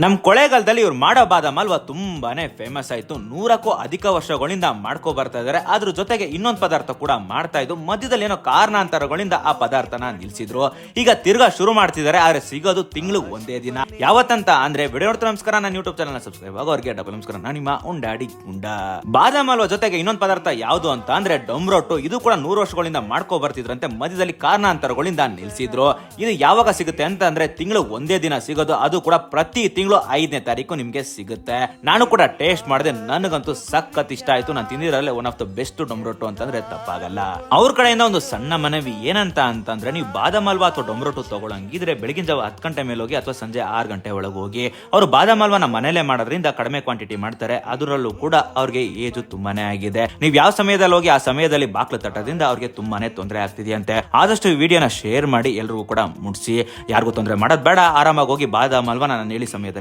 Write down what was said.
ನಮ್ ಕೊಳ್ಳೇಗಾಲದಲ್ಲಿ ಇವ್ರು ಮಾಡೋ ಬಾದಾಮ್ ಹಲ್ವಾ ತುಂಬಾನೇ ಫೇಮಸ್ ಆಯ್ತು. 100ಕ್ಕೂ ಅಧಿಕ ವರ್ಷಗಳಿಂದ ಮಾಡ್ಕೊ ಬರ್ತಾ ಇದಾರೆ. ಅದ್ರ ಜೊತೆಗೆ ಇನ್ನೊಂದು ಪದಾರ್ಥ ಕೂಡ ಮಾಡ್ತಾ ಇದ್ದು, ಮಧ್ಯದಲ್ಲಿ ಏನೋ ಕಾರಣಾಂತರಗಳಿಂದ ಆ ಪದಾರ್ಥನ ನಿಲ್ಸಿದ್ರು. ಈಗ ತಿರ್ಗಾ ಶುರು ಮಾಡ್ತಿದ್ದಾರೆ, ಆದ್ರೆ ಸಿಗೋದು ತಿಂಗಳು ಒಂದೇ ದಿನ. ಯಾವತ್ತಂತ ಅಂದ್ರೆ ವಿಡಿಯೋ ನೋಡ್ತಾ ನಮಸ್ಕಾರ, ನನ್ನ ಯೂಟ್ಯೂಬ್ ಚಾನಲ್ ಸಬ್ಸ್ಕ್ರೈಬ್ ಆಗೋರ್ಗೆ ಡಬಲ್ ನಮಸ್ಕಾರ. ನಾನು ನಿಮ್ಮ ಉಂಡಾಡಿ ಗುಂಡ. ಬಾದಾಮ್ ಹಲ್ವಾ ಜೊತೆಗೆ ಇನ್ನೊಂದು ಪದಾರ್ಥ ಯಾವುದು ಅಂತ ಅಂದ್ರೆ ಡೊಂಬ್ರೊಟ್ಟು. ಇದು ಕೂಡ 100 ವರ್ಷಗಳಿಂದ ಮಾಡ್ಕೊ ಬರ್ತಿದ್ರಂತೆ, ಮಧ್ಯದಲ್ಲಿ ಕಾರಣಾಂತರಗಳಿಂದ ನಿಲ್ಸಿದ್ರು. ಇದು ಯಾವಾಗ ಸಿಗುತ್ತೆ ಅಂತ ಅಂದ್ರೆ ತಿಂಗಳು ಒಂದೇ ದಿನ ಸಿಗೋದು, ಅದು ಕೂಡ ಪ್ರತಿ ತಿಂಗಳು 5ನೇ ತಾರೀಕು ನಿಮ್ಗೆ ಸಿಗುತ್ತೆ. ನಾನು ಕೂಡ ಟೇಸ್ಟ್ ಮಾಡಿದೆ, ನನಗಂತೂ ಸಖತ್ ಇಷ್ಟ ಆಯ್ತು. ನಾನು ತಿಂದಿರಲ್ಲೇ ಒನ್ ಆಫ್ ದ ಬೆಸ್ಟ್ ಡೊಂಬ್ರೊಟ್ಟು ಅಂತಂದ್ರೆ ತಪ್ಪಾಗಲ್ಲ. ಅವ್ರ ಕಡೆಯಿಂದ ಒಂದು ಸಣ್ಣ ಮನವಿ ಏನಂತ ಅಂತಂದ್ರೆ, ನೀವು ಬಾದಾಮ್ ಹಲ್ವಾ ಅಥವಾ ಡೊಂಬ್ರೊಟ್ಟು ತಗೊಳಂಗಿದ್ರೆ ಬೆಳಗಿನ ಜಾವ 10 ಗಂಟೆ ಮೇಲೆ ಹೋಗಿ ಅಥವಾ ಸಂಜೆ 6 ಗಂಟೆ ಒಳಗೆ ಹೋಗಿ. ಅವರು ಬಾದಾಮ್ ಹಲ್ವಾನ ಮನೇಲೆ ಮಾಡೋದ್ರಿಂದ ಕಡಿಮೆ ಕ್ವಾಂಟಿಟಿ ಮಾಡ್ತಾರೆ. ಅದರಲ್ಲೂ ಕೂಡ ಅವ್ರಿಗೆ ಏಜು ತುಂಬಾನೇ ಆಗಿದೆ. ನೀವು ಯಾವ ಸಮಯದಲ್ಲಿ ಹೋಗಿ ಆ ಸಮಯದಲ್ಲಿ ಬಾಕ್ಲು ತಟ್ಟೋದ್ರಿಂದ ಅವ್ರಿಗೆ ತುಂಬಾನೇ ತೊಂದರೆ ಆಗ್ತಿದೆಯಂತೆ. ಆದಷ್ಟು ಈ ವಿಡಿಯೋನ ಶೇರ್ ಮಾಡಿ ಎಲ್ರಿಗೂ ಕೂಡ ಮುಟ್ಸಿ. ಯಾರಿಗೂ ತೊಂದರೆ ಮಾಡೋದು ಬೇಡ, ಆರಾಮಾಗಿ ಹೋಗಿ ಬಾದಾಮ್ ಹಲ್ವಾ ನಾನು ಹೇಳಿ ಸಮಯದಲ್ಲಿ